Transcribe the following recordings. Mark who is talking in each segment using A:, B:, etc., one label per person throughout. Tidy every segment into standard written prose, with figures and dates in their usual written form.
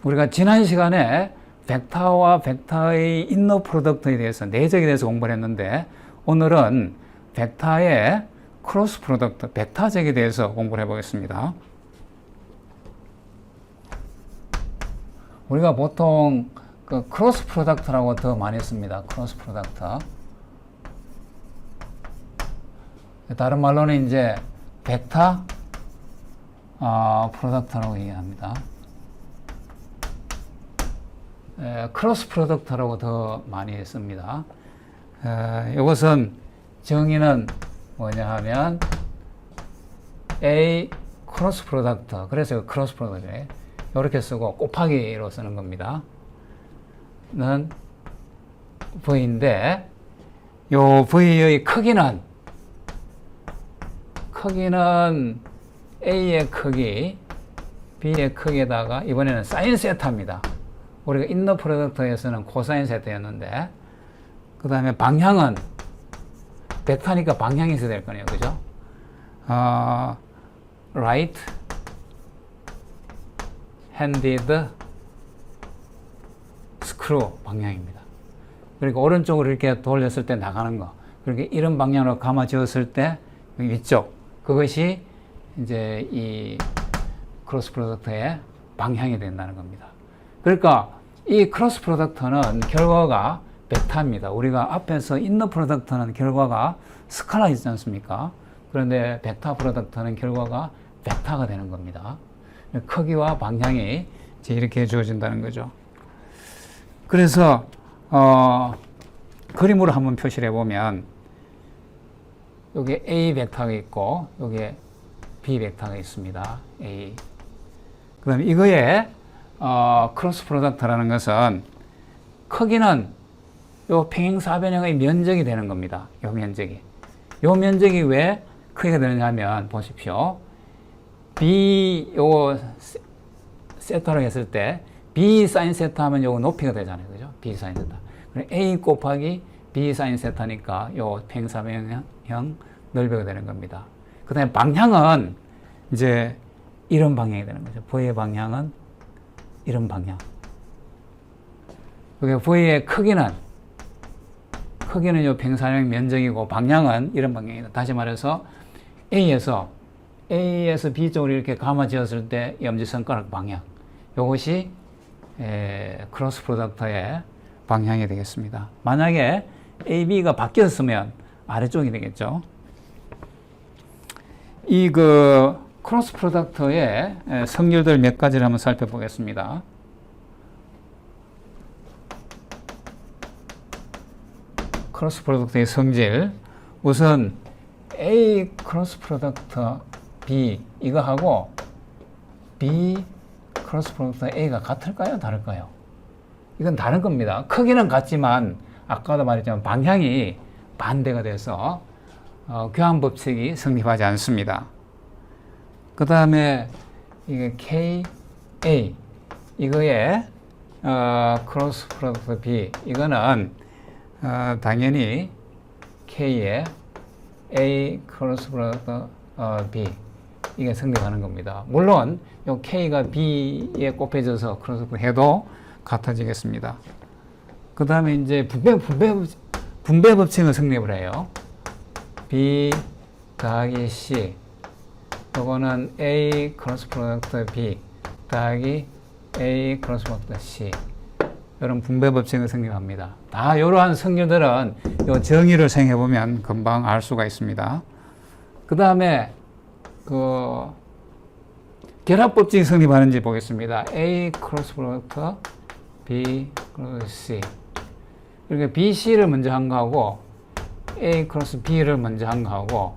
A: 우리가 지난 시간에 벡터와 벡터의 인너 프로덕트에 대해서, 내적에 대해서 공부를 했는데, 오늘은 벡터의 크로스 프로덕트, 벡터적에 대해서 공부를 해보겠습니다. 우리가 보통 그 크로스 프로덕트라고 더 많이 씁니다. 크로스 프로덕트. 다른 말로는 이제 벡터 프로덕트라고 얘기합니다. 크로스 프로덕트라고 더 많이 씁니다. 이것은 정의는 뭐냐 하면 A 크로스 프로덕트, 그래서 크로스 프로덕트 이렇게 쓰고 곱하기로 쓰는 겁니다. 는 V인데 요 V의 크기는 A의 크기, B의 크기에다가 이번에는 사인 세타입니다. 우리가 인너 프로덕트에서는 코사인 세타였는데, 그 다음에 방향은 벡터니까 방향이 있어야 될 거네요. 그죠? right handed screw 방향입니다. 그러니까 오른쪽으로 이렇게 돌렸을 때 나가는 거. 그렇게 이런 방향으로 감아 지었을 때 위쪽. 그것이 이제 이 크로스 프로덕트의 방향이 된다는 겁니다. 그러니까 이 크로스 프로덕트는 결과가 벡터입니다. 우리가 앞에서 인너 프로덕트는 결과가 스칼라 있지 않습니까? 그런데 벡터 프로덕트는 결과가 벡터가 되는 겁니다. 크기와 방향이 이제 이렇게 주어진다는 거죠. 그래서 그림으로 한번 표시를 해보면 여기 A 벡터가 있고 여기에 B 벡터가 있습니다. A. 그 다음에 이거의 크로스 프로덕트라는 것은 크기는 요 평행사변형의 면적이 되는 겁니다. 요 면적이. 요 면적이 왜 크기가 되느냐 하면 보십시오. B 요 세타로 했을 때 B 사인 세타 하면 요거 높이가 되잖아요. 그죠? B 사인 세타. A 곱하기 B 사인 세타니까 요 평행사변형 넓이가 되는 겁니다. 그 다음에 방향은 이제 이런 방향이 되는 거죠. V의 방향은 이런 방향. 그게 V의 크기는 요 평행사변형 면적이고 방향은 이런 방향이다. 다시 말해서 A에서 B 쪽으로 이렇게 감아 지었을 때 엄지손가락 방향. 이것이 크로스 프로덕트의 방향이 되겠습니다. 만약에 AB가 바뀌었으면 아래쪽이 되겠죠. 이 크로스 프로덕트의 성질들 몇 가지를 한번 살펴보겠습니다. 크로스 프로덕트의 성질. 우선 A 크로스 프로덕트 B 이거하고 B 크로스 프로덕트 A가 같을까요? 다를까요? 이건 다른 겁니다. 크기는 같지만 아까도 말했지만 방향이 반대가 돼서 교환 법칙이 성립하지 않습니다. 그 다음에 이게 KA 이거의 크로스 프로덕트 B 이거는 당연히 K의 A 크로스 프로덕트 B 이게 성립하는 겁니다. 물론 요 K가 B에 곱해져서 크로스 해도 같아지겠습니다. 그 다음에 이제 분배 법칙을 성립을 해요. B 더하기 C 요거는 A 크로스 프로덕트 B 더하기 A 크로스 프로덕트 C 이런 분배 법칙을 성립합니다. 다 이러한 성질들은 요 정의를 생각해보면 금방 알 수가 있습니다. 그 다음에 결합 법칙이 성립하는지 보겠습니다. A 크로스 프로덕트 B 크로스 C 이렇게 B, C를 먼저 한 거하고 A 크로스 B를 먼저 한 거하고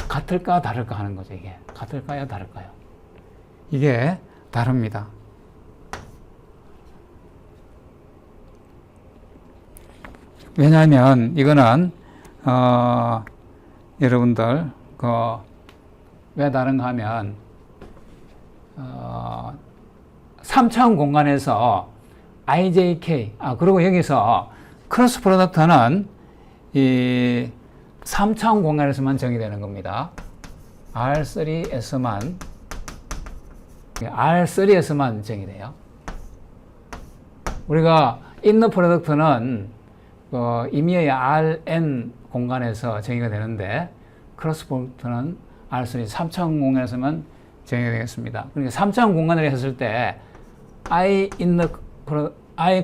A: 같을까 다를까 하는 거죠. 이게 같을까요 다를까요? 이게 다릅니다. 왜냐하면 이거는 여러분들 왜 다른가 하면 3차원 공간에서 IJK 그리고 여기서 크로스 프로덕트는 이 3차원 공간에서만 정의되는 겁니다. R3에서만 정의돼요. 우리가 inner product는 임의의 Rn 공간에서 정의가 되는데 크로스 프로덕트는 R3 3차원 공간에서만 정의가 되겠습니다. 그러니까 3차원 공간을 했을 때 I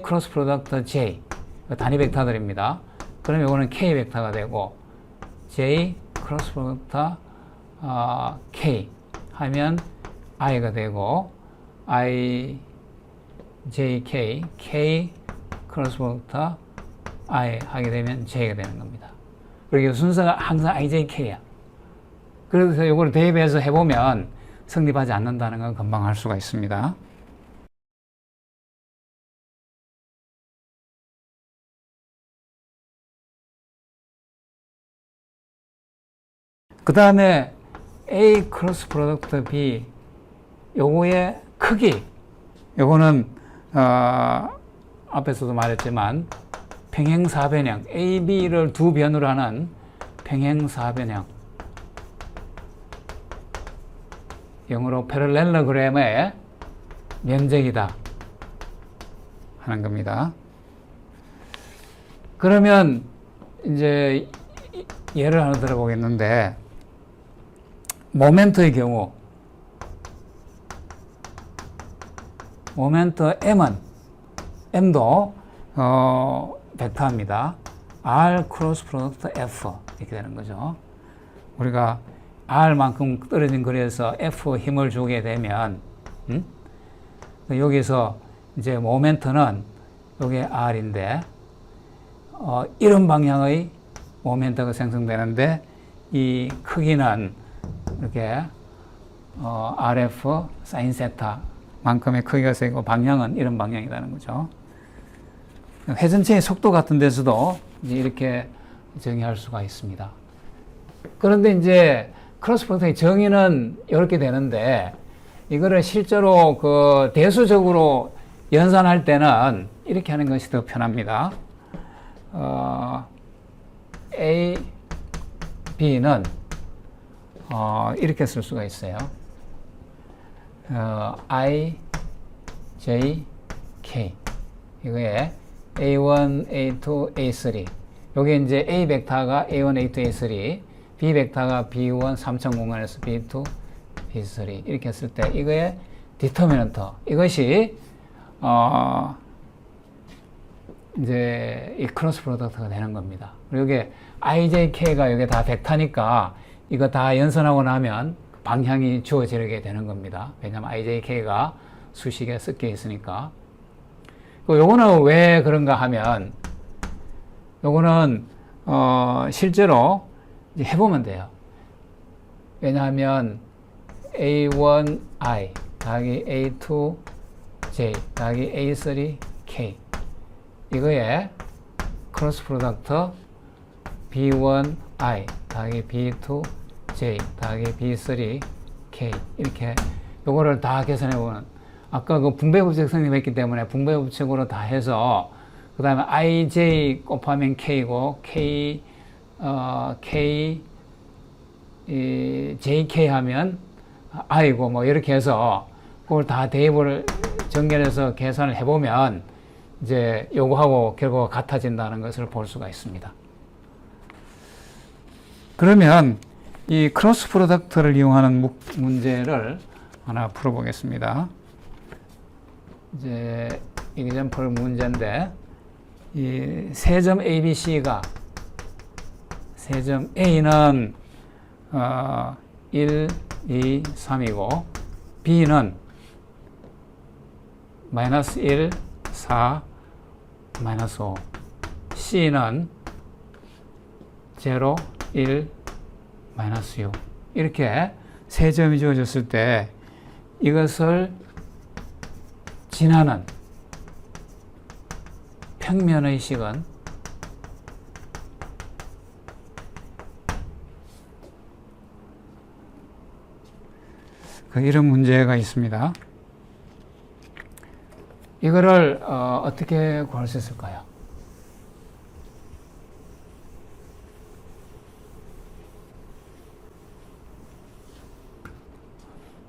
A: 크로스 프로덕트 J 단위 벡터들입니다. 그럼 이거는 K 벡터가 되고 J 크로스 프로덕트 K 하면 I가 되고 I J K K 크로스 프로덕트 I 하게 되면 J가 되는 겁니다. 그리고 순서가 항상 IJK야. 그래서 이걸 대입해서 해보면 성립하지 않는다는 건 금방 알 수가 있습니다. 그 다음에 A 크로스 프로덕트 B 요거의 크기 요거는 앞에서도 말했지만 평행사변형 A, B를 두 변으로 하는 평행사변형 영어로 패럴렐로그램의 면적이다 하는 겁니다. 그러면 이제 예를 하나 들어보겠는데 모멘트의 경우 모멘트 M도 벡터입니다. R 크로스 프로덕트 F 이렇게 되는 거죠. 우리가 R만큼 떨어진 거리에서 F 힘을 주게 되면 여기서 이제 모멘트는 이게 R인데 이런 방향의 모멘트가 생성되는데 이 크기는 이렇게 RF 사인 세타만큼의 크기가 생기고 방향은 이런 방향이라는 거죠. 회전체의 속도 같은 데서도 이렇게 정의할 수가 있습니다. 그런데 이제 크로스 프로덕트의 정의는 이렇게 되는데 이거를 실제로 그 대수적으로 연산할 때는 이렇게 하는 것이 더 편합니다. A, B는 이렇게 쓸 수가 있어요. I, J, K 이거에 A1, A2, A3 요게 이제 A 벡터가 A1, A2, A3 B 벡터가 B1, 3차 공간에서 B2, B3 이렇게 했을 때 이거의 디터미넌트 이것이 이제 이 크로스 프로덕트가 되는 겁니다. 그리고 이게 IJK가 이게 다 벡터니까 이거 다 연산하고 나면 방향이 주어지게 되는 겁니다. 왜냐하면 IJK가 수식에 섞여 있으니까. 요거는 왜 그런가 하면 요거는 실제로 이제 해보면 돼요. 왜냐하면 A1I 더하기 A2J 더하기 A3K 이거에 크로스 프로덕트 B1I 더하기 B2J 더하기 B3K 이렇게 요거를 다 계산해보면 아까 그 분배법칙 성립했기 때문에 분배법칙으로 다 해서 그 다음에 IJ 곱하면 K고 JK 하면 I고 뭐 이렇게 해서 그걸 다 대입을 정렬해서 계산을 해보면 이제 요거하고 결과가 같아진다는 것을 볼 수가 있습니다. 그러면 이 크로스 프로덕트를 이용하는 문제를 하나 풀어보겠습니다. 이제 example 문제인데 이 세 점 ABC가 세 점 A는 1, 2, 3이고 B는 마이너스 1, 4, 마이너스 5 C는 0, 1, 마이너스 6 이렇게 세 점이 주어졌을 때 이것을 지나는 평면의 식은 이런 문제가 있습니다. 이거를 어떻게 구할 수 있을까요?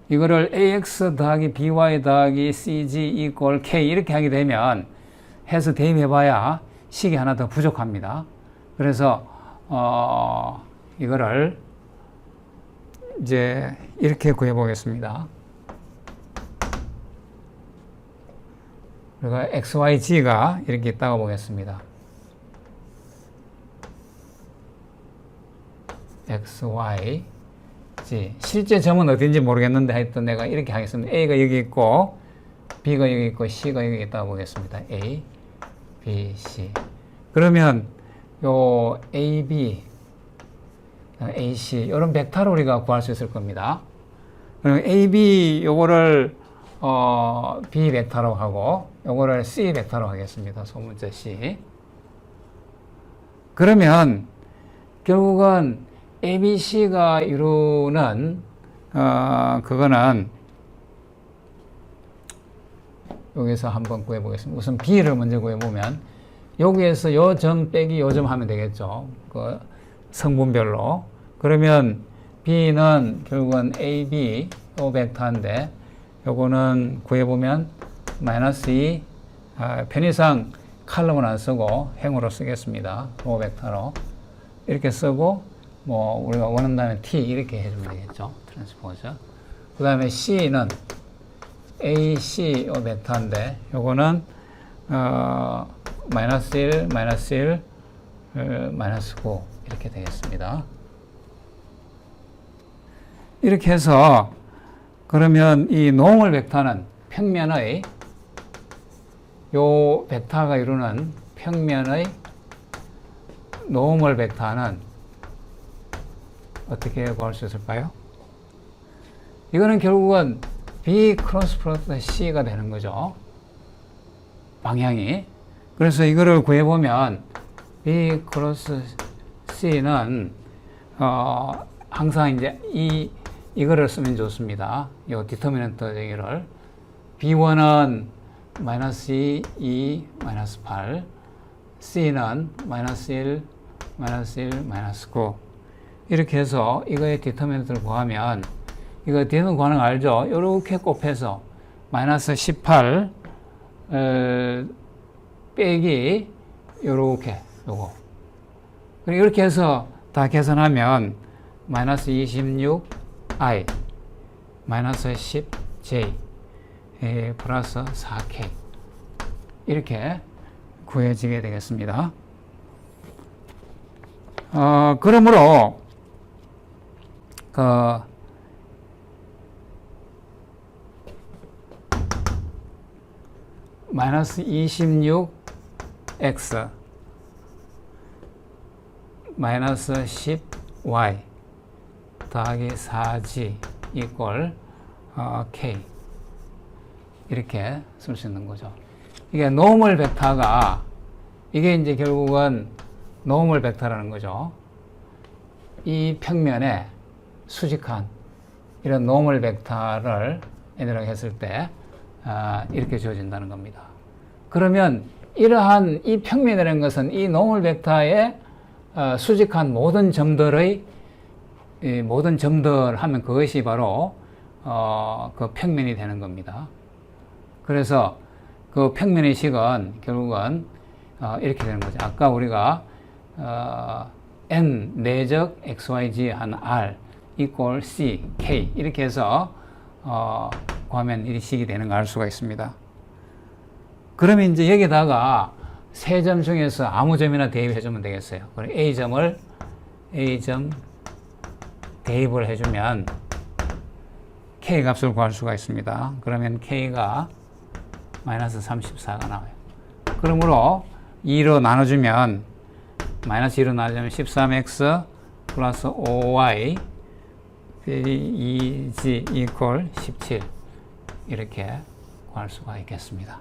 A: 이거를 ax 더하기 by 더하기 cg equal k 이렇게 하게 되면 해서 대입해봐야 식이 하나 더 부족합니다. 그래서 이거를 이제 이렇게 구해보겠습니다. 우리가 XYG가 이렇게 있다고 보겠습니다. XYG. 실제 점은 어딘지 모르겠는데 하여튼 내가 이렇게 하겠습니다. A가 여기 있고 B가 여기 있고 C가 여기 있다고 보겠습니다. A, B, C. 그러면 요 A, B, A, C 이런 벡터를 우리가 구할 수 있을 겁니다. 그럼 A, B 요거를 B 벡터로 하고 요거를 C 벡터로 하겠습니다. 소문자 C. 그러면 결국은 A, B, C가 이루는 그거는 여기서 한번 구해보겠습니다. 우선 B를 먼저 구해보면 여기에서 요 점 빼기 요 점 하면 되겠죠. 그 성분별로. 그러면 B는 결국은 A, B 요 벡터인데 요거는 구해보면 마이너스 2 편의상 칼럼은 안 쓰고 행으로 쓰겠습니다. 요 벡터로 이렇게 쓰고 뭐 우리가 원한다면 T 이렇게 해주면 되겠죠. 트랜스포저. 그 다음에 C는 AC 요 벡터인데 요거는 마이너스 1, 마이너스 1, 마이너스 9 이렇게 되겠습니다. 이렇게 해서 그러면 이 노멀 벡터는 평면의 요 벡터가 이루는 평면의 노멀 벡터는 어떻게 구할 수 있을까요? 이거는 결국은 B 크로스 프로덕트 C가 되는 거죠. 방향이. 그래서 이거를 구해보면 B 크로스 C는 항상 이제 이거를 쓰면 좋습니다. 이 디터미넌트 여기를 B1은 마이너스 2, 마이너스 8 C는 마이너스 1, 마이너스 1, 마이너스 9 이렇게 해서 이거의 디터미넌트를 구하면 이거 뒤는 관행 알죠? 이렇게 곱해서 마이너스 18 빼기 요렇게 요거 그리고 이렇게 해서 다 계산하면 마이너스 26i 마이너스 10j 플러스 4k 이렇게 구해지게 되겠습니다. 그러므로 마이너스 26x 마이너스 10y 더하기 4g 이꼴 k 이렇게 쓸 수 있는 거죠. 이게 노멀 벡터가 이게 이제 결국은 노멀 벡터라는 거죠. 이 평면에 수직한 이런 노멀 벡터를 n이라고 했을 때 이렇게 주어진다는 겁니다. 그러면 이러한 이 평면이라는 것은 이 노멀 벡터의 수직한 모든 점들의 모든 점들 하면 그것이 바로 그 평면이 되는 겁니다. 그래서 그 평면의 식은 결국은 이렇게 되는 거죠. 아까 우리가 n 내적 xyz 한 r equal c k 이렇게 해서 구하면 이 식이 되는 걸 알 수가 있습니다. 그러면 이제 여기다가 세 점 중에서 아무 점이나 대입해 주면 되겠어요. 그럼 A점 대입을 해주면 K 값을 구할 수가 있습니다. 그러면 K가 마이너스 34가 나와요. 그러므로 2로 나눠주면 마이너스 2로 나눠주면 13x 플러스 5y 2g 이퀄 17 이렇게 구할 수가 있겠습니다.